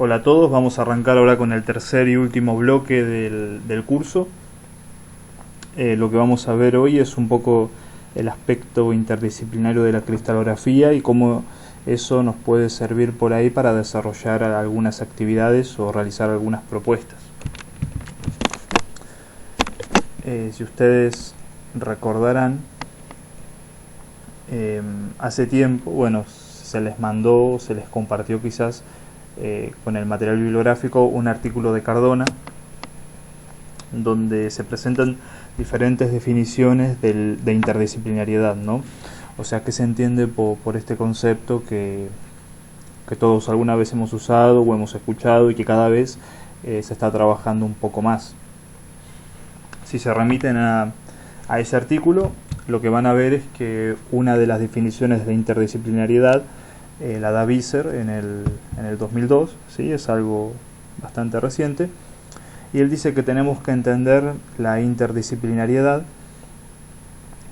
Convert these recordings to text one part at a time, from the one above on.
Hola a todos, vamos a arrancar ahora con el tercer y último bloque del curso. Lo que vamos a ver hoy es un poco el aspecto interdisciplinario de la cristalografía y cómo eso nos puede servir por ahí para desarrollar algunas actividades o realizar algunas propuestas. Si ustedes recordarán, hace tiempo, se les mandó, se les compartió quizás con el material bibliográfico un artículo de Cardona donde se presentan diferentes definiciones de interdisciplinariedad, ¿no? O sea, ¿qué se entiende por este concepto que todos alguna vez hemos usado o hemos escuchado y que cada vez se está trabajando un poco más? Si se remiten a ese artículo, lo que van a ver es que una de las definiciones de interdisciplinariedad la da Visser en el 2002, ¿sí? Es algo bastante reciente, y él dice que tenemos que entender la interdisciplinariedad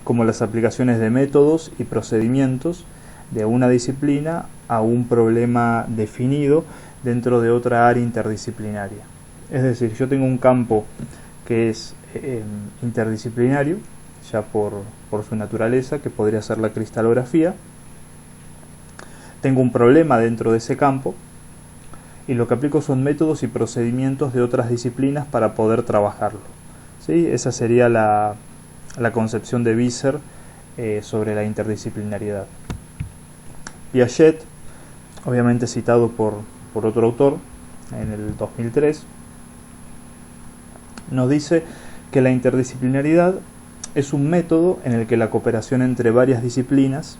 como las aplicaciones de métodos y procedimientos de una disciplina a un problema definido dentro de otra área interdisciplinaria. Es decir, yo tengo un campo que es interdisciplinario, ya por su naturaleza, que podría ser la cristalografía. Tengo un problema dentro de ese campo y lo que aplico son métodos y procedimientos de otras disciplinas para poder trabajarlo, ¿sí? Esa sería la concepción de Visser sobre la interdisciplinariedad. Piaget, obviamente citado por otro autor en el 2003, nos dice que la interdisciplinariedad es un método en el que la cooperación entre varias disciplinas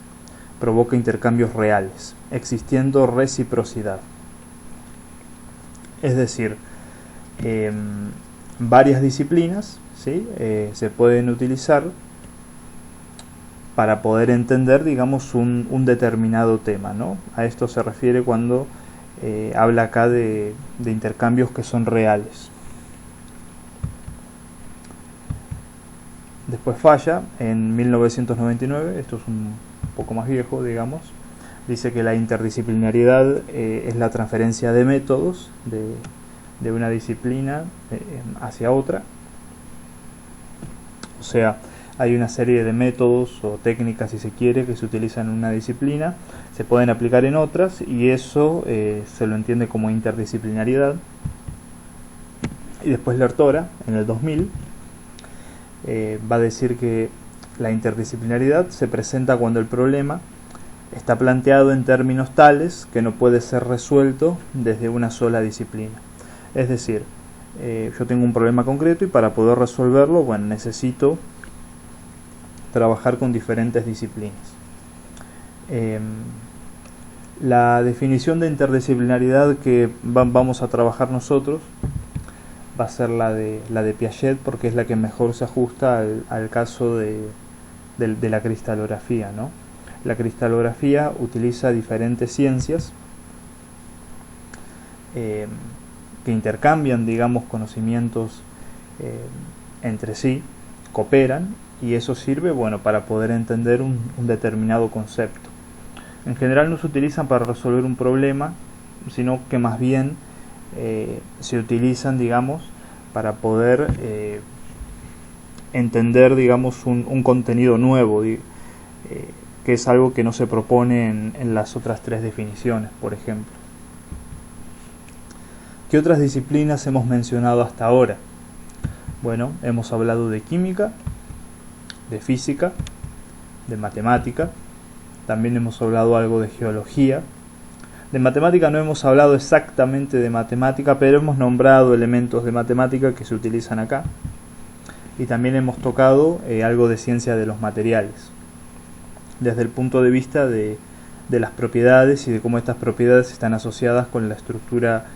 provoca intercambios reales, existiendo reciprocidad. Es decir, varias disciplinas, ¿sí? Se pueden utilizar para poder entender, digamos, un determinado tema, ¿no? A esto se refiere cuando habla acá de intercambios que son reales. Después Falla, en 1999, esto es un poco más viejo, digamos, dice que la interdisciplinariedad es la transferencia de métodos de una disciplina hacia otra. O sea, hay una serie de métodos o técnicas, si se quiere, que se utilizan en una disciplina, se pueden aplicar en otras y eso se lo entiende como interdisciplinariedad. Y después Lertora, en el 2000, va a decir que la interdisciplinariedad se presenta cuando el problema está planteado en términos tales que no puede ser resuelto desde una sola disciplina. Es decir, yo tengo un problema concreto y para poder resolverlo, necesito trabajar con diferentes disciplinas. La definición de interdisciplinaridad que vamos a trabajar nosotros va a ser la de Piaget, porque es la que mejor se ajusta al caso de la cristalografía, ¿no? La cristalografía utiliza diferentes ciencias que intercambian, digamos, conocimientos entre sí, cooperan, y eso sirve, para poder entender un determinado concepto. En general no se utilizan para resolver un problema, sino que más bien se utilizan, digamos, para poder entender, digamos, un contenido nuevo, que es algo que no se propone en las otras tres definiciones, por ejemplo. ¿Qué otras disciplinas hemos mencionado hasta ahora? Bueno, hemos hablado de química, de física, de matemática, también hemos hablado algo de geología. De matemática no hemos hablado exactamente de matemática, pero hemos nombrado elementos de matemática que se utilizan acá. Y también hemos tocado algo de ciencia de los materiales, desde el punto de vista de las propiedades y de cómo estas propiedades están asociadas con la estructura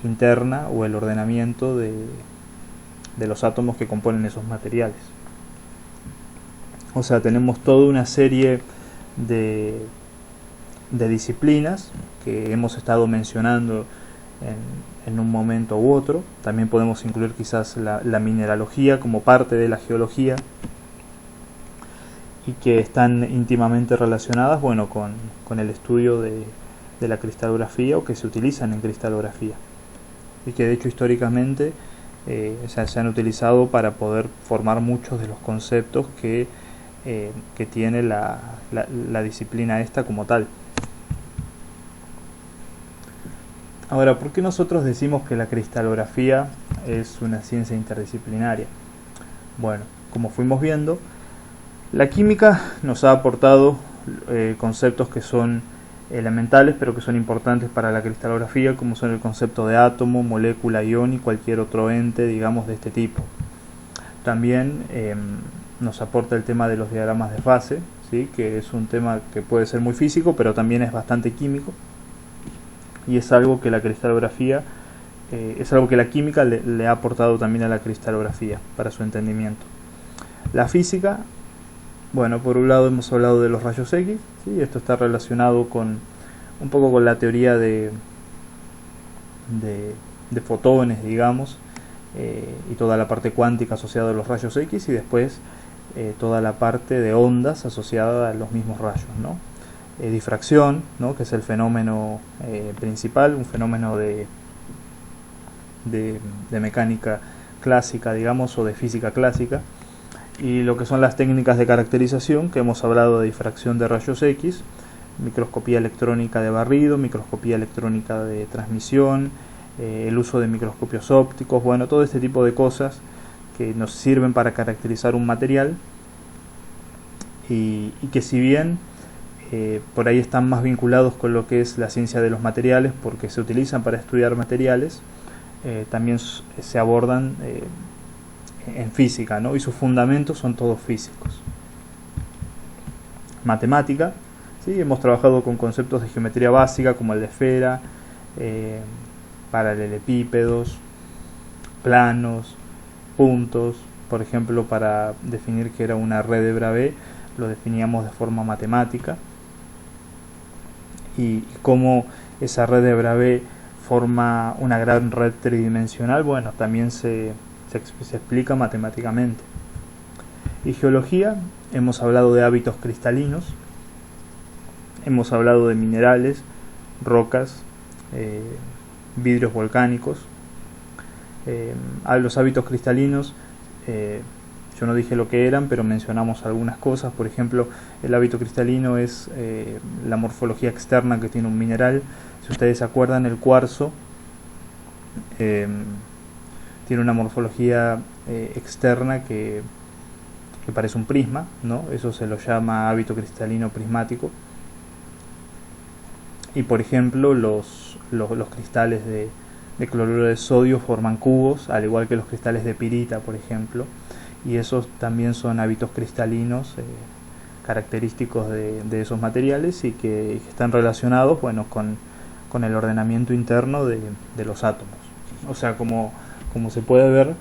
interna o el ordenamiento de los átomos que componen esos materiales. O sea, tenemos toda una serie de disciplinas que hemos estado mencionando en un momento u otro. También podemos incluir quizás la mineralogía como parte de la geología y que están íntimamente relacionadas con el estudio de la cristalografía o que se utilizan en cristalografía, y que de hecho históricamente se han utilizado para poder formar muchos de los conceptos que tiene la disciplina esta como tal. Ahora, ¿por qué nosotros decimos que la cristalografía es una ciencia interdisciplinaria? Bueno, como fuimos viendo, la química nos ha aportado conceptos que son elementales, pero que son importantes para la cristalografía, como son el concepto de átomo, molécula, ion y cualquier otro ente, digamos, de este tipo. También nos aporta el tema de los diagramas de fase, ¿sí? Que es un tema que puede ser muy físico, pero también es bastante químico, y es algo que la cristalografía, es algo que la química le ha aportado también a la cristalografía para su entendimiento. La física, bueno, por un lado hemos hablado de los rayos X, ¿sí? Esto está relacionado un poco con la teoría de fotones, digamos, y toda la parte cuántica asociada a los rayos X, y después toda la parte de ondas asociada a los mismos rayos, ¿no? Difracción, ¿no? Que es el fenómeno principal, un fenómeno de mecánica clásica, digamos, o de física clásica, y lo que son las técnicas de caracterización, que hemos hablado de difracción de rayos X, microscopía electrónica de barrido, microscopía electrónica de transmisión, el uso de microscopios ópticos, bueno, todo este tipo de cosas que nos sirven para caracterizar un material, y que si bien por ahí están más vinculados con lo que es la ciencia de los materiales, porque se utilizan para estudiar materiales, también se abordan en física, ¿no? Y sus fundamentos son todos físicos. Matemática, ¿sí? Hemos trabajado con conceptos de geometría básica como el de esfera, paralelepípedos, planos, puntos. Por ejemplo, para definir qué era una red de Bravais, lo definíamos de forma matemática, y cómo esa red de Bravais forma una gran red tridimensional, bueno, también se explica matemáticamente. Y geología, hemos hablado de hábitos cristalinos, hemos hablado de minerales, rocas, vidrios volcánicos. A los hábitos cristalinos, yo no dije lo que eran, pero mencionamos algunas cosas. Por ejemplo, el hábito cristalino es la morfología externa que tiene un mineral. Si ustedes se acuerdan, el cuarzo tiene una morfología externa que parece un prisma, ¿no? Eso se lo llama hábito cristalino prismático. Y por ejemplo, los cristales de cloruro de sodio forman cubos, al igual que los cristales de pirita, por ejemplo, y esos también son hábitos cristalinos característicos de esos materiales, y que están relacionados, bueno, con el ordenamiento interno de los átomos. O sea, como se puede ver,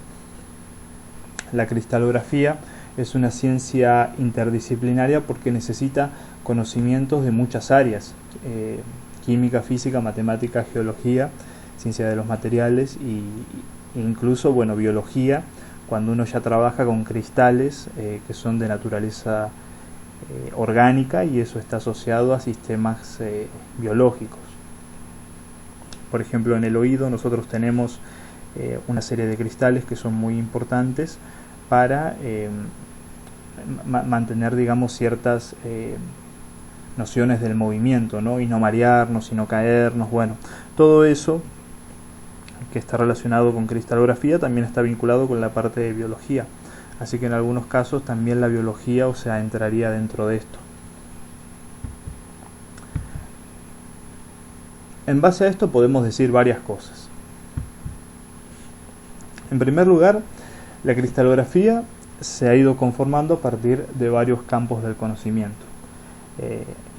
la cristalografía es una ciencia interdisciplinaria porque necesita conocimientos de muchas áreas, química, física, matemática, geología, ciencia de los materiales e incluso, bueno, biología, cuando uno ya trabaja con cristales que son de naturaleza orgánica, y eso está asociado a sistemas biológicos. Por ejemplo, en el oído nosotros tenemos una serie de cristales que son muy importantes para mantener, digamos, ciertas nociones del movimiento, ¿no? Y no marearnos y no caernos. Bueno, todo eso que está relacionado con cristalografía también está vinculado con la parte de biología, así que en algunos casos también la biología, o sea, entraría dentro de esto. En base a esto podemos decir varias cosas. En primer lugar, la cristalografía se ha ido conformando a partir de varios campos del conocimiento.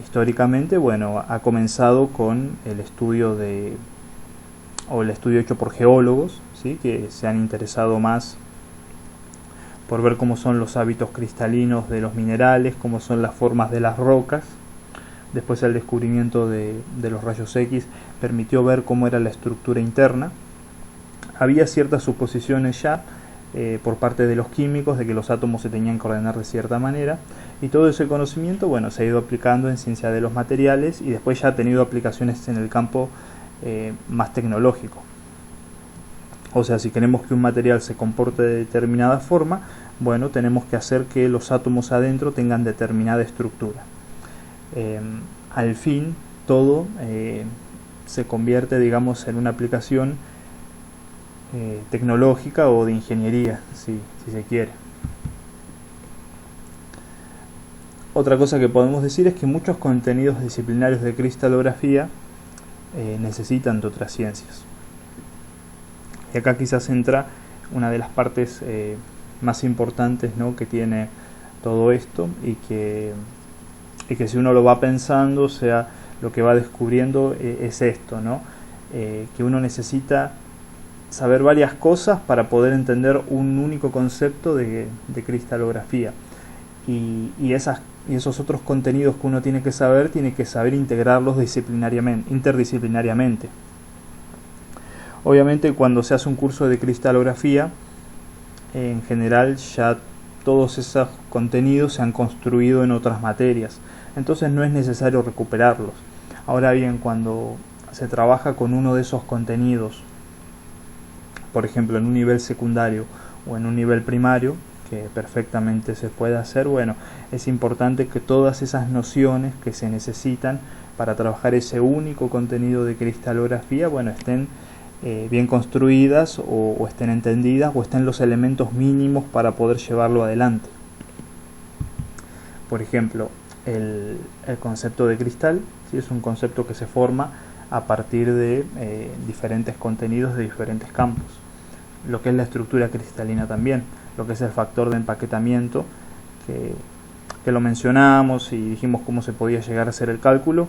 Históricamente, bueno, ha comenzado con el estudio hecho por geólogos, ¿sí? Que se han interesado más por ver cómo son los hábitos cristalinos de los minerales, cómo son las formas de las rocas. Después el descubrimiento de los rayos X permitió ver cómo era la estructura interna. Había ciertas suposiciones ya por parte de los químicos de que los átomos se tenían que ordenar de cierta manera, y todo ese conocimiento, bueno, se ha ido aplicando en ciencia de los materiales y después ya ha tenido aplicaciones en el campo más tecnológico. O sea, si queremos que un material se comporte de determinada forma, bueno, tenemos que hacer que los átomos adentro tengan determinada estructura. Al fin, todo se convierte, digamos, en una aplicación tecnológica o de ingeniería, si se quiere. Otra cosa que podemos decir es que muchos contenidos disciplinarios de cristalografía necesitan de otras ciencias. Y acá quizás entra una de las partes más importantes, ¿no?, que tiene todo esto, y que si uno lo va pensando, o sea, lo que va descubriendo es esto, ¿no? Que uno necesita saber varias cosas para poder entender un único concepto de cristalografía, y esos otros contenidos que uno tiene que saber integrarlos interdisciplinariamente. Obviamente, cuando se hace un curso de cristalografía, en general ya todos esos contenidos se han construido en otras materias, entonces no es necesario recuperarlos. Ahora bien, cuando se trabaja con uno de esos contenidos, por ejemplo en un nivel secundario o en un nivel primario, que perfectamente se puede hacer, bueno, es importante que todas esas nociones que se necesitan para trabajar ese único contenido de cristalografía, bueno, estén bien construidas o estén entendidas, o estén los elementos mínimos para poder llevarlo adelante. Por ejemplo, el concepto de cristal, ¿sí?, es un concepto que se forma a partir de diferentes contenidos de diferentes campos. Lo que es la estructura cristalina también, lo que es el factor de empaquetamiento, que lo mencionamos y dijimos cómo se podía llegar a hacer el cálculo,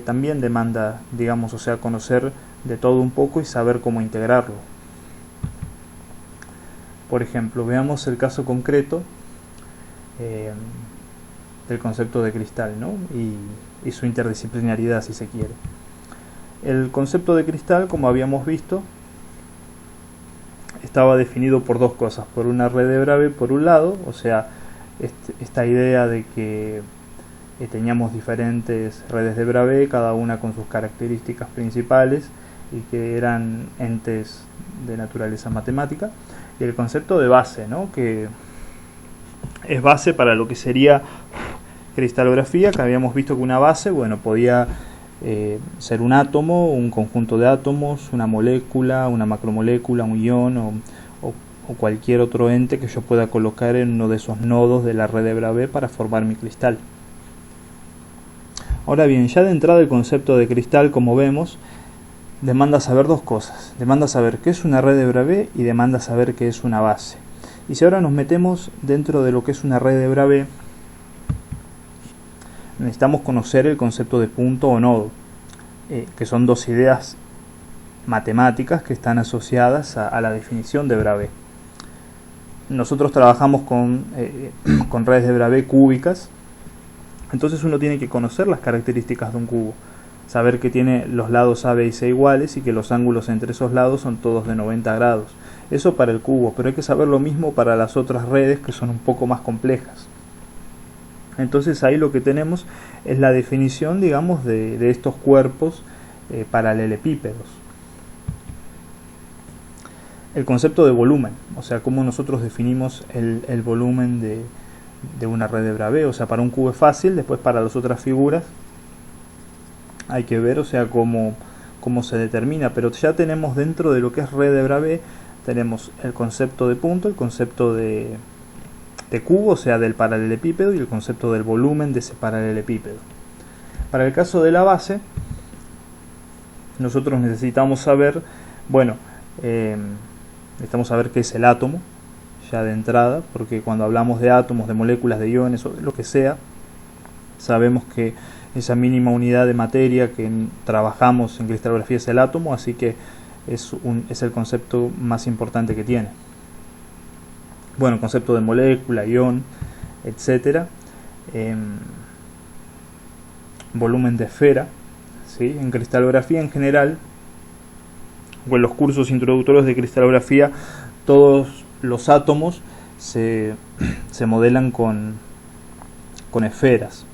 también demanda, digamos, o sea, conocer de todo un poco y saber cómo integrarlo. Por ejemplo, veamos el caso concreto del concepto de cristal, ¿no?, y su interdisciplinariedad, si se quiere. El concepto de cristal, como habíamos visto, estaba definido por dos cosas: por una red de Bravais por un lado, o sea, esta idea de que teníamos diferentes redes de Bravais, cada una con sus características principales y que eran entes de naturaleza matemática, y el concepto de base, ¿no?, que es base para lo que sería cristalografía, que habíamos visto que una base, bueno, podía ser un átomo, un conjunto de átomos, una molécula, una macromolécula, un ion o cualquier otro ente que yo pueda colocar en uno de esos nodos de la red de Bravais para formar mi cristal. Ahora bien, ya de entrada el concepto de cristal, como vemos, demanda saber dos cosas: demanda saber qué es una red de Bravais y demanda saber qué es una base. Y si ahora nos metemos dentro de lo que es una red de Bravais, necesitamos conocer el concepto de punto o nodo, que son dos ideas matemáticas que están asociadas a la definición de Bravais. Nosotros trabajamos con redes de Bravais cúbicas, entonces uno tiene que conocer las características de un cubo, saber que tiene los lados A, B y C iguales y que los ángulos entre esos lados son todos de 90 grados. Eso para el cubo, pero hay que saber lo mismo para las otras redes, que son un poco más complejas. Entonces ahí lo que tenemos es la definición, digamos, de estos cuerpos paralelepípedos. El concepto de volumen, o sea, cómo nosotros definimos el volumen de una red de Bravais. O sea, para un cubo es fácil, después para las otras figuras hay que ver, o sea, cómo se determina, pero ya tenemos dentro de lo que es red de Bravais, tenemos el concepto de punto, el concepto de cubo, o sea, del paralelepípedo, y el concepto del volumen de ese paralelepípedo. Para el caso de la base, nosotros necesitamos saber, bueno, necesitamos saber qué es el átomo, ya de entrada, porque cuando hablamos de átomos, de moléculas, de iones o de lo que sea, sabemos que esa mínima unidad de materia que trabajamos en cristalografía es el átomo, así que es el concepto más importante que tiene. Bueno, concepto de molécula, ion, etcétera. Volumen de esfera, ¿sí? En cristalografía en general, o en los cursos introductorios de cristalografía, todos los átomos se modelan con esferas.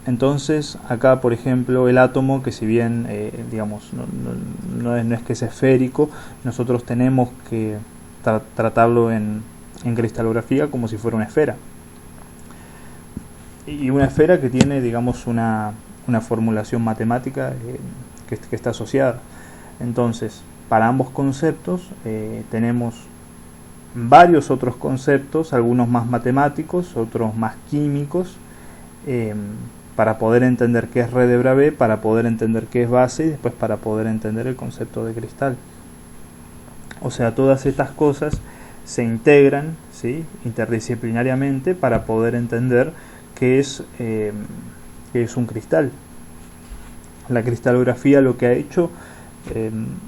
Entonces acá, por ejemplo, el átomo, que si bien digamos no es que es esférico, nosotros tenemos que tratarlo en cristalografía como si fuera una esfera, y una esfera que tiene, digamos, una formulación matemática que está asociada. Entonces, para ambos conceptos tenemos varios otros conceptos, algunos más matemáticos, otros más químicos, para poder entender qué es red de Bravais, para poder entender qué es base y después para poder entender el concepto de cristal. O sea, todas estas cosas se integran, ¿sí?, interdisciplinariamente para poder entender qué es un cristal. La cristalografía lo que ha hecho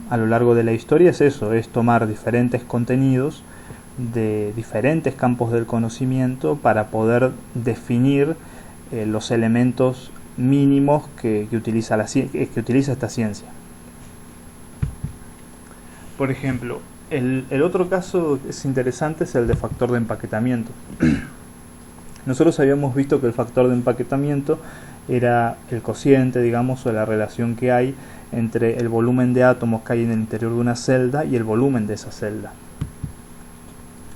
a lo largo de la historia es eso, es tomar diferentes contenidos de diferentes campos del conocimiento para poder definir los elementos mínimos que utiliza esta ciencia. Por ejemplo, el otro caso que es interesante es el de factor de empaquetamiento. Nosotros habíamos visto que el factor de empaquetamiento era el cociente, digamos, o la relación que hay entre el volumen de átomos que hay en el interior de una celda y el volumen de esa celda.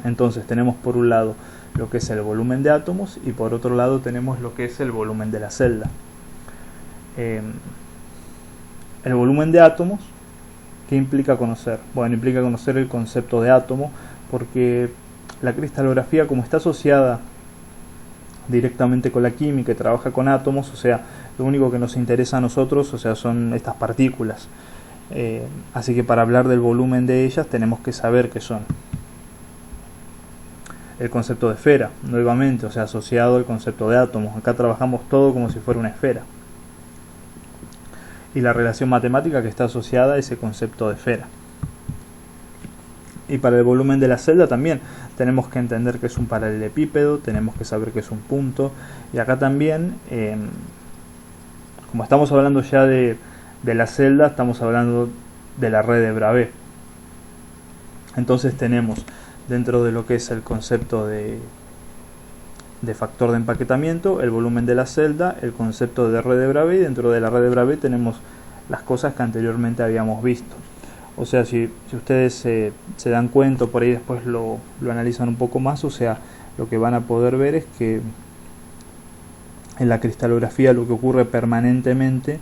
Entonces tenemos por un lado lo que es el volumen de átomos y por otro lado tenemos lo que es el volumen de la celda. El volumen de átomos, ¿qué implica conocer? Bueno, implica conocer el concepto de átomo, porque la cristalografía, como está asociada directamente con la química y trabaja con átomos, o sea, lo único que nos interesa a nosotros, o sea, son estas partículas. Así que para hablar del volumen de ellas tenemos que saber qué son. El concepto de esfera, nuevamente, o sea, asociado al concepto de átomos. Acá trabajamos todo como si fuera una esfera. Y la relación matemática que está asociada a ese concepto de esfera. Y para el volumen de la celda también tenemos que entender que es un paralelepípedo, tenemos que saber que es un punto. Y acá también, como estamos hablando ya de la celda, estamos hablando de la red de Bravais. Entonces tenemos dentro de lo que es el concepto de factor de empaquetamiento, el volumen de la celda, el concepto de red de Bravais. Dentro de la red de Bravais tenemos las cosas que anteriormente habíamos visto. O sea, si ustedes se dan cuenta, por ahí después lo analizan un poco más, o sea, lo que van a poder ver es que en la cristalografía lo que ocurre permanentemente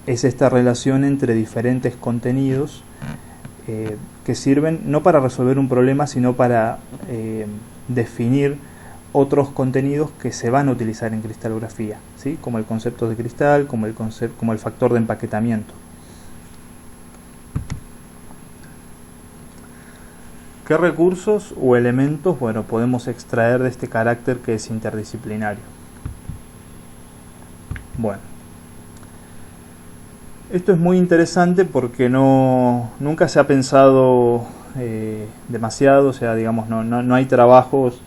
es esta relación entre diferentes contenidos que sirven no para resolver un problema, sino para definir otros contenidos que se van a utilizar en cristalografía, ¿sí?, como el concepto de cristal, como el factor de empaquetamiento. ¿Qué recursos o elementos, bueno, podemos extraer de este carácter que es interdisciplinario? Bueno, esto es muy interesante porque nunca se ha pensado demasiado, o sea, digamos, no hay trabajos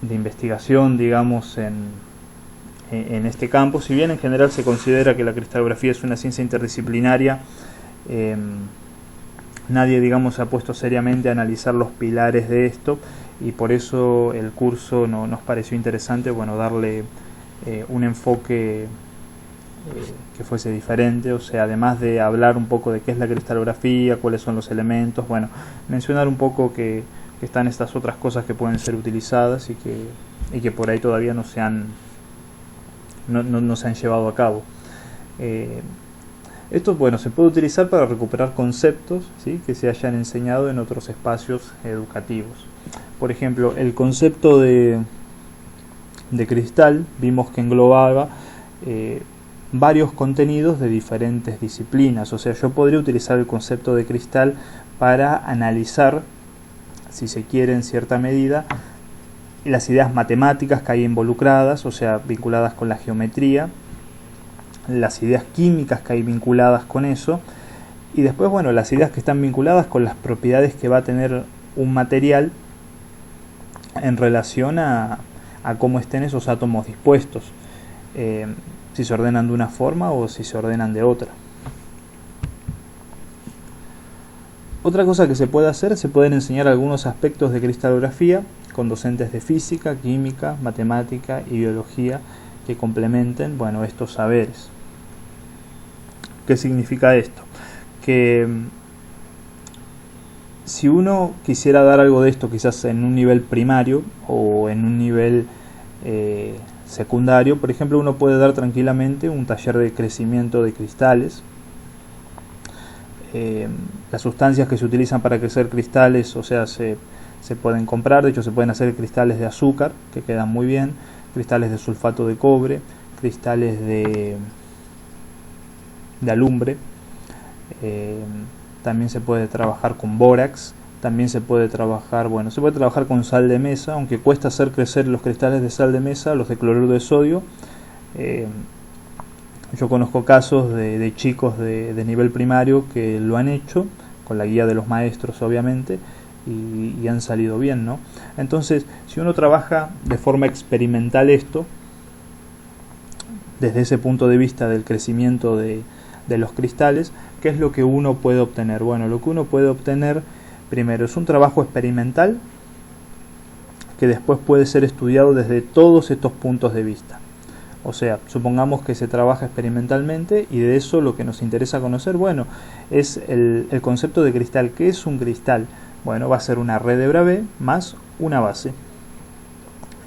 de investigación, digamos, en este campo. Si bien en general se considera que la cristalografía es una ciencia interdisciplinaria, nadie, digamos, se ha puesto seriamente a analizar los pilares de esto, y por eso el curso nos pareció interesante, bueno, darle un enfoque que fuese diferente. O sea, además de hablar un poco de qué es la cristalografía, cuáles son los elementos, bueno, mencionar un poco que están estas otras cosas que pueden ser utilizadas y que por ahí todavía no se han llevado a cabo. Esto, bueno, se puede utilizar para recuperar conceptos, ¿sí?, que se hayan enseñado en otros espacios educativos. Por ejemplo, el concepto de cristal vimos que englobaba varios contenidos de diferentes disciplinas. O sea, yo podría utilizar el concepto de cristal para analizar, si se quiere, en cierta medida, las ideas matemáticas que hay involucradas, o sea, vinculadas con la geometría, las ideas químicas que hay vinculadas con eso, y después, bueno, las ideas que están vinculadas con las propiedades que va a tener un material en relación a cómo estén esos átomos dispuestos, si se ordenan de una forma o si se ordenan de otra. Otra cosa que se puede hacer, se pueden enseñar algunos aspectos de cristalografía con docentes de física, química, matemática y biología que complementen, bueno, estos saberes. ¿Qué significa esto? Que si uno quisiera dar algo de esto quizás en un nivel primario o en un nivel secundario, por ejemplo, uno puede dar tranquilamente un taller de crecimiento de cristales. Las sustancias que se utilizan para crecer cristales, o sea, se pueden comprar, de hecho se pueden hacer cristales de azúcar, que quedan muy bien, cristales de sulfato de cobre, cristales de alumbre, también se puede trabajar con bórax, también se puede trabajar, bueno, se puede trabajar con sal de mesa, aunque cuesta hacer crecer los cristales de sal de mesa, los de cloruro de sodio. Yo conozco casos de chicos de nivel primario que lo han hecho, con la guía de los maestros obviamente, y han salido bien, ¿no? Entonces, si uno trabaja de forma experimental esto, desde ese punto de vista del crecimiento de los cristales, ¿qué es lo que uno puede obtener? Bueno, lo que uno puede obtener primero es un trabajo experimental que después puede ser estudiado desde todos estos puntos de vista. O sea, supongamos que se trabaja experimentalmente y de eso lo que nos interesa conocer, bueno, es el concepto de cristal. ¿Qué es un cristal? Bueno, va a ser una red de Bravais más una base.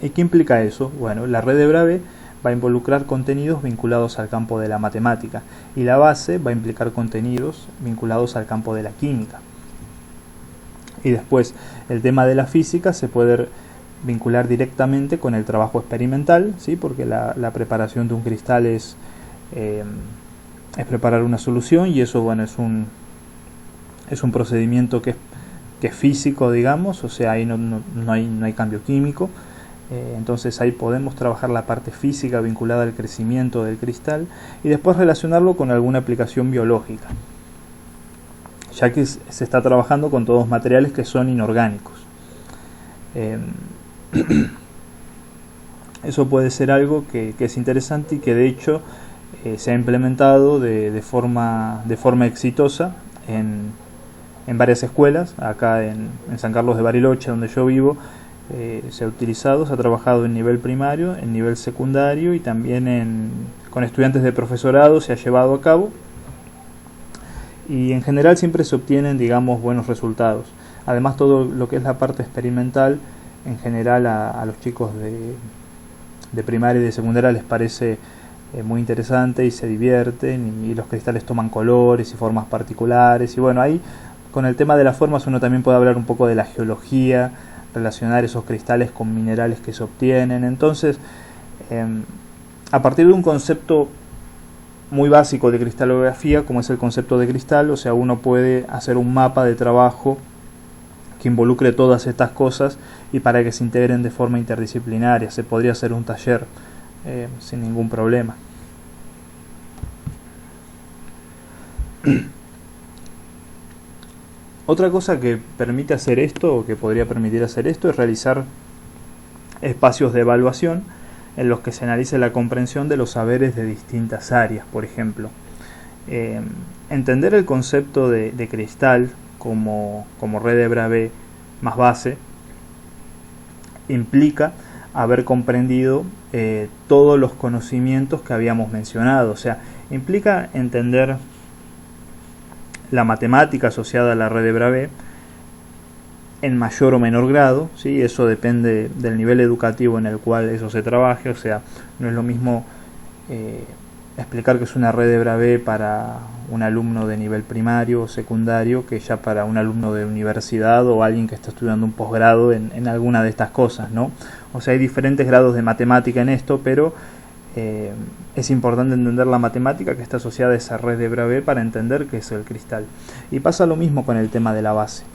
¿Y qué implica eso? Bueno, la red de Bravais va a involucrar contenidos vinculados al campo de la matemática y la base va a implicar contenidos vinculados al campo de la química. Y después el tema de la física se puede vincular directamente con el trabajo experimental, ¿sí? Porque la preparación de un cristal es preparar una solución y eso, bueno, es un procedimiento que es físico, digamos, o sea, ahí no hay cambio químico. Entonces ahí podemos trabajar la parte física vinculada al crecimiento del cristal y después relacionarlo con alguna aplicación biológica, ya que se está trabajando con todos materiales que son inorgánicos. Eso puede ser algo que es interesante y que de hecho se ha implementado de forma exitosa en varias escuelas. Acá en San Carlos de Bariloche, donde yo vivo, se ha utilizado, se ha trabajado en nivel primario, en nivel secundario y también con estudiantes de profesorado se ha llevado a cabo y en general siempre se obtienen, digamos, buenos resultados. Además, todo lo que es la parte experimental, en general a los chicos de primaria y de secundaria les parece muy interesante y se divierten y los cristales toman colores y formas particulares y bueno, ahí con el tema de las formas uno también puede hablar un poco de la geología, relacionar esos cristales con minerales que se obtienen. Entonces, a partir de un concepto muy básico de cristalografía, como es el concepto de cristal, o sea, uno puede hacer un mapa de trabajo que involucre todas estas cosas y para que se integren de forma interdisciplinaria. Se podría hacer un taller sin ningún problema. Otra cosa que permite hacer esto, o que podría permitir hacer esto, es realizar espacios de evaluación en los que se analice la comprensión de los saberes de distintas áreas. Por ejemplo, entender el concepto de cristal como red de Bravais más base implica haber comprendido todos los conocimientos que habíamos mencionado. O sea, implica entender la matemática asociada a la red de Bravais en mayor o menor grado, ¿sí? Eso depende del nivel educativo en el cual eso se trabaje. O sea, no es lo mismo explicar que es una red de Bravais para un alumno de nivel primario o secundario que ya para un alumno de universidad o alguien que está estudiando un posgrado en alguna de estas cosas, ¿no? O sea, hay diferentes grados de matemática en esto, pero es importante entender la matemática que está asociada a esa red de Bravais para entender qué es el cristal. Y pasa lo mismo con el tema de la base.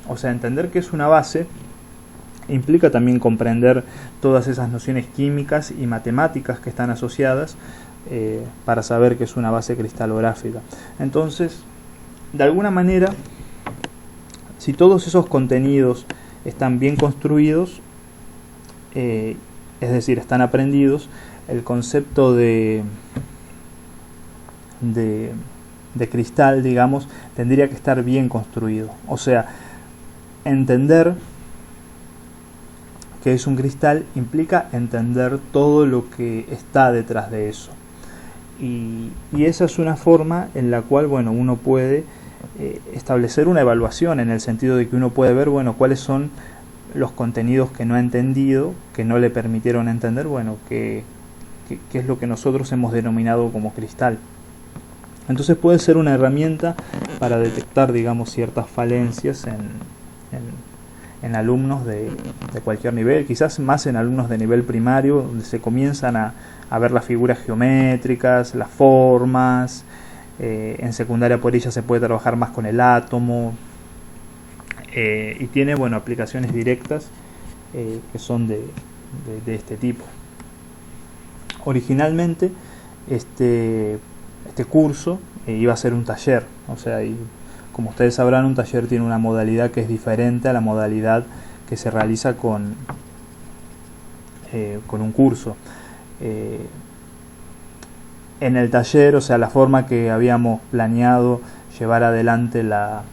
O sea, entender qué es una base implica también comprender todas esas nociones químicas y matemáticas que están asociadas para saber qué es una base cristalográfica. Entonces, de alguna manera, si todos esos contenidos están bien construidos, es decir, están aprendidos, el concepto de de cristal, digamos, tendría que estar bien construido. O sea, entender que es un cristal implica entender todo lo que está detrás de eso. Y esa es una forma en la cual, bueno, uno puede establecer una evaluación, en el sentido de que uno puede ver, bueno, cuáles son los contenidos que no ha entendido, que no le permitieron entender, bueno, qué es lo que nosotros hemos denominado como cristal. Entonces puede ser una herramienta para detectar, digamos, ciertas falencias en alumnos de cualquier nivel, quizás más en alumnos de nivel primario, donde se comienzan a ver las figuras geométricas, las formas. En secundaria por ella se puede trabajar más con el átomo, y tiene, bueno, aplicaciones directas que son de este tipo. Originalmente este curso iba a ser un taller, o sea, y como ustedes sabrán, un taller tiene una modalidad que es diferente a la modalidad que se realiza con un curso. En el taller, o sea, la forma que habíamos planeado llevar adelante la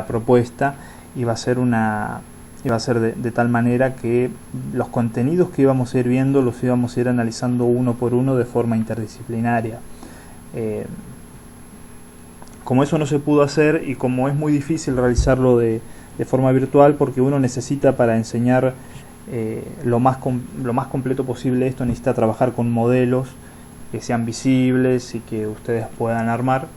propuesta iba a ser de tal manera que los contenidos que íbamos a ir viendo los íbamos a ir analizando uno por uno de forma interdisciplinaria. Como eso no se pudo hacer, y como es muy difícil realizarlo de forma virtual, porque uno necesita, para enseñar lo más completo posible esto, necesita trabajar con modelos que sean visibles y que ustedes puedan armar.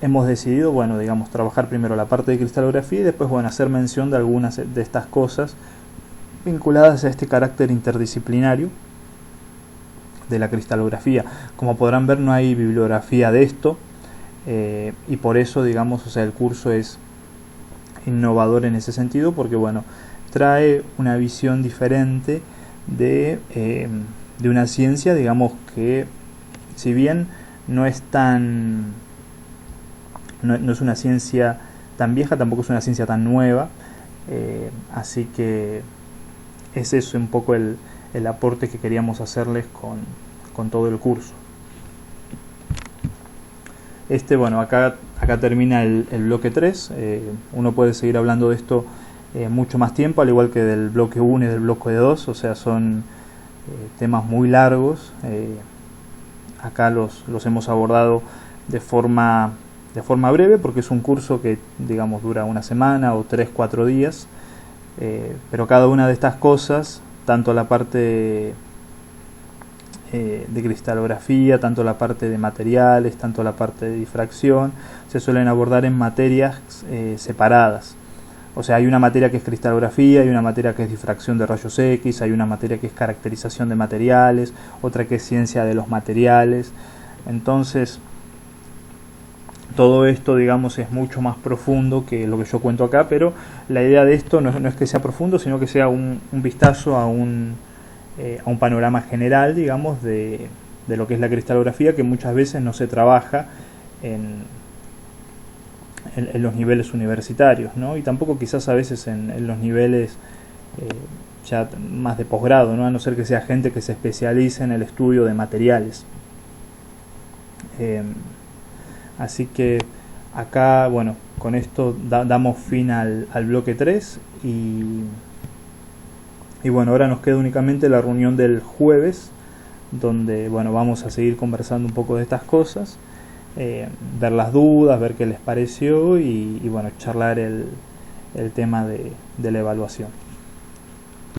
Hemos decidido, bueno, digamos, trabajar primero la parte de cristalografía y después, bueno, hacer mención de algunas de estas cosas vinculadas a este carácter interdisciplinario de la cristalografía. Como podrán ver, no hay bibliografía de esto, y por eso, digamos, o sea, el curso es innovador en ese sentido, porque, bueno, trae una visión diferente de una ciencia, digamos, que si bien no es no es una ciencia tan vieja, tampoco es una ciencia tan nueva, así que es eso un poco el aporte que queríamos hacerles con todo el curso. Bueno, acá termina el bloque 3. Uno puede seguir hablando de esto mucho más tiempo, al igual que del bloque 1 y del bloque 2, o sea, son temas muy largos. Acá los hemos abordado de forma breve, porque es un curso que, digamos, dura una semana o 3-4 días, pero cada una de estas cosas, tanto la parte de cristalografía, tanto la parte de materiales, tanto la parte de difracción, se suelen abordar en materias separadas. O sea, hay una materia que es cristalografía, hay una materia que es difracción de rayos X, hay una materia que es caracterización de materiales, otra que es ciencia de los materiales. Entonces, todo esto, digamos, es mucho más profundo que lo que yo cuento acá, pero la idea de esto no es que sea profundo, sino que sea un vistazo a un panorama general, digamos, de lo que es la cristalografía, que muchas veces no se trabaja en los niveles universitarios, ¿no? Y tampoco quizás a veces en los niveles ya más de posgrado, ¿no? A no ser que sea gente que se especialice en el estudio de materiales. Así que acá, bueno, con esto damos fin al bloque 3 y bueno, ahora nos queda únicamente la reunión del jueves, donde, bueno, vamos a seguir conversando un poco de estas cosas, ver las dudas, ver qué les pareció y bueno, charlar el tema de la evaluación.